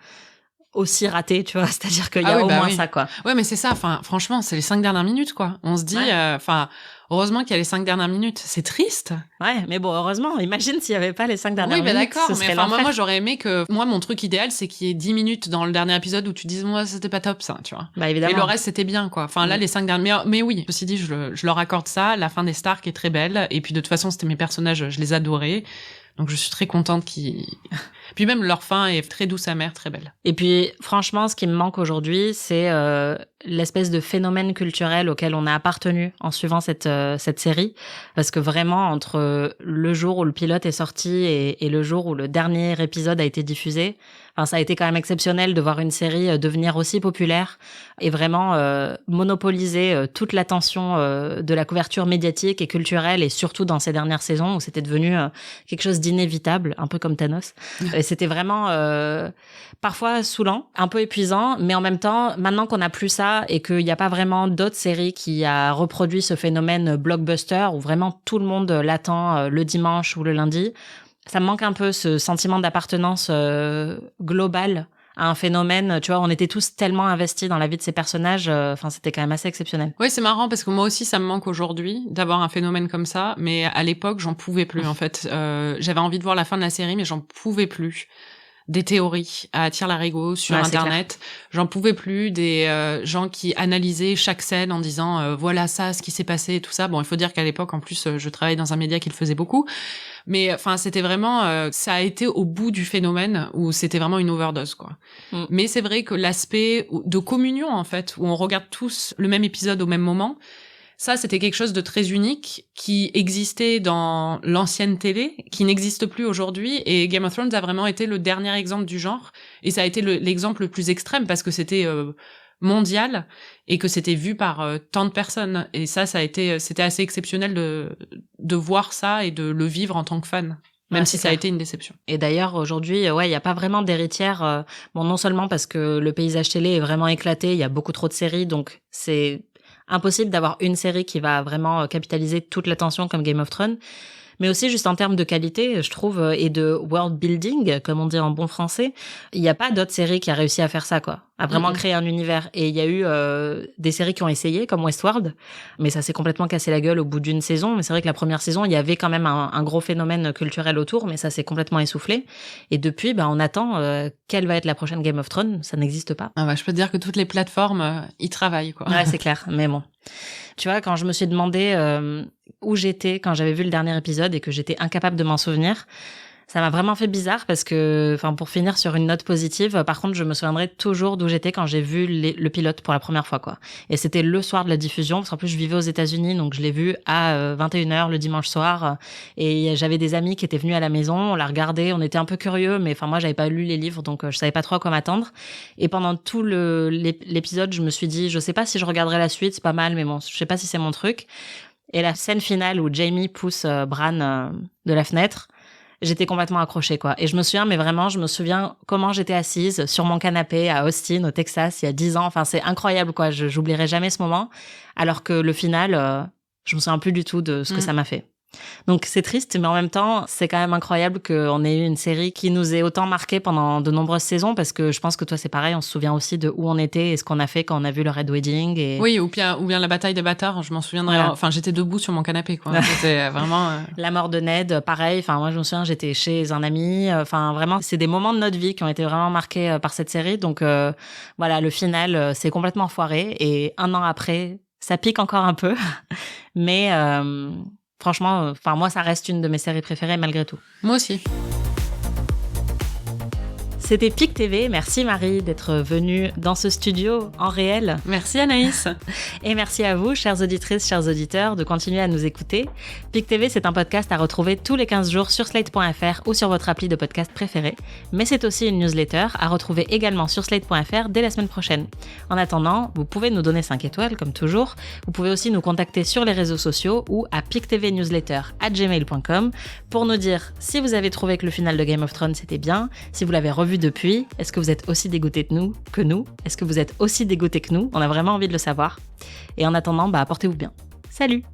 aussi raté, tu vois. C'est-à-dire qu'il y a au moins ça, quoi. Ouais, mais c'est ça. Enfin, franchement, c'est les 5 dernières minutes, quoi. On se dit, heureusement qu'il y a les 5 dernières minutes. C'est triste. Ouais, mais bon, heureusement. Imagine s'il y avait pas les 5 dernières minutes. Oui, d'accord. Ce serait moi, j'aurais aimé que, mon truc idéal, c'est qu'il y ait 10 minutes dans le dernier épisode où tu dises, moi, c'était pas top, ça, tu vois. Bah, évidemment. Et le reste, c'était bien, quoi. Enfin, là, les 5 dernières, mais oui. Ceci dit, je leur accorde ça. La fin des Stark est très belle. Et puis, de toute façon, c'était mes personnages, je les adorais. Donc, je suis très contente Puis même, leur fin est très douce amère, très belle. Et puis, franchement, ce qui me manque aujourd'hui, c'est l'espèce de phénomène culturel auquel on a appartenu en suivant cette série. Parce que vraiment, entre le jour où le pilote est sorti et le jour où le dernier épisode a été diffusé, ça a été quand même exceptionnel de voir une série devenir aussi populaire et vraiment monopoliser toute l'attention de la couverture médiatique et culturelle, et surtout dans ces dernières saisons où c'était devenu quelque chose d'inévitable, un peu comme Thanos. Et c'était vraiment parfois saoulant, un peu épuisant, mais en même temps, maintenant qu'on n'a plus ça et qu'il n'y a pas vraiment d'autres séries qui a reproduit ce phénomène blockbuster où vraiment tout le monde l'attend le dimanche ou le lundi, ça me manque un peu, ce sentiment d'appartenance globale à un phénomène. Tu vois, on était tous tellement investis dans la vie de ces personnages. C'était quand même assez exceptionnel. Oui, c'est marrant parce que moi aussi, ça me manque aujourd'hui d'avoir un phénomène comme ça. Mais à l'époque, j'en pouvais plus, en fait. J'avais envie de voir la fin de la série, mais j'en pouvais plus. Des théories à tire-larigot sur Internet. J'en pouvais plus. Des gens qui analysaient chaque scène en disant voilà ça, ce qui s'est passé et tout ça. Bon, il faut dire qu'à l'époque, en plus, je travaillais dans un média qui le faisait beaucoup. Mais c'était vraiment, ça a été au bout du phénomène où c'était vraiment une overdose, quoi. Mais c'est vrai que l'aspect de communion, en fait, où on regarde tous le même épisode au même moment, ça, c'était quelque chose de très unique qui existait dans l'ancienne télé, qui n'existe plus aujourd'hui. Et Game of Thrones a vraiment été le dernier exemple du genre. Et ça a été l'exemple le plus extrême parce que c'était mondial et que c'était vu par tant de personnes. Et ça a été, c'était assez exceptionnel de voir ça et de le vivre en tant que fan. Même si ça a été une déception. Et d'ailleurs, aujourd'hui, il n'y a pas vraiment d'héritière. Non seulement parce que le paysage télé est vraiment éclaté, il y a beaucoup trop de séries, donc c'est impossible d'avoir une série qui va vraiment capitaliser toute l'attention comme Game of Thrones, mais aussi juste en termes de qualité, je trouve, et de world building, comme on dit en bon français. Il n'y a pas d'autre série qui a réussi à faire ça, quoi. À vraiment créer un univers. Et il y a eu des séries qui ont essayé, comme Westworld, mais ça s'est complètement cassé la gueule au bout d'une saison. Mais c'est vrai que la première saison, il y avait quand même un gros phénomène culturel autour, mais ça s'est complètement essoufflé. Et depuis, on attend quelle va être la prochaine Game of Thrones. Ça n'existe pas. Ah je peux te dire que toutes les plateformes y travaillent, quoi. Ouais, c'est clair. Mais bon. Tu vois, quand je me suis demandé où j'étais quand j'avais vu le dernier épisode et que j'étais incapable de m'en souvenir, ça m'a vraiment fait bizarre parce que, pour finir sur une note positive, par contre, je me souviendrai toujours d'où j'étais quand j'ai vu le pilote pour la première fois, quoi. Et c'était le soir de la diffusion, parce qu'en plus, je vivais aux États-Unis, donc je l'ai vu à 21h le dimanche soir. Et j'avais des amis qui étaient venus à la maison, on l'a regardé, on était un peu curieux, mais moi, j'avais pas lu les livres, donc je savais pas trop à quoi m'attendre. Et pendant tout l'épisode, je me suis dit, je sais pas si je regarderai la suite, c'est pas mal, mais bon, je sais pas si c'est mon truc. Et la scène finale où Jaime pousse Bran de la fenêtre, j'étais complètement accrochée, quoi. Et je me souviens comment j'étais assise sur mon canapé à Austin, au Texas, il y a 10 ans. C'est incroyable, quoi. J'oublierai jamais ce moment. Alors que le final, je me souviens plus du tout de ce que ça m'a fait. Donc c'est triste, mais en même temps, c'est quand même incroyable qu'on ait eu une série qui nous ait autant marqué pendant de nombreuses saisons, parce que je pense que toi c'est pareil, on se souvient aussi de où on était et ce qu'on a fait quand on a vu le Red Wedding. Et... Oui, ou bien la bataille des bâtards, je m'en souviendrai. Voilà. J'étais debout sur mon canapé, quoi. C'était vraiment... La mort de Ned, pareil. Moi, je me souviens, j'étais chez un ami. Vraiment, c'est des moments de notre vie qui ont été vraiment marqués par cette série. Donc voilà, le final, c'est complètement foiré. Et 1 an après, ça pique encore un peu. Mais... franchement, moi, ça reste une de mes séries préférées malgré tout. Moi aussi. C'était PIC TV. Merci Marie d'être venue dans ce studio en réel. Merci Anaïs. Et merci à vous, chères auditrices, chers auditeurs, de continuer à nous écouter. PIC TV, c'est un podcast à retrouver tous les 15 jours sur slate.fr ou sur votre appli de podcast préféré. Mais c'est aussi une newsletter à retrouver également sur slate.fr dès la semaine prochaine. En attendant, vous pouvez nous donner 5 étoiles, comme toujours. Vous pouvez aussi nous contacter sur les réseaux sociaux ou à pictvnewsletter@gmail.com pour nous dire si vous avez trouvé que le final de Game of Thrones c'était bien, si vous l'avez revu depuis, est-ce que vous êtes aussi dégoûté que nous? Est-ce que vous êtes aussi dégoûté que nous? On a vraiment envie de le savoir. Et en attendant, portez-vous bien. Salut!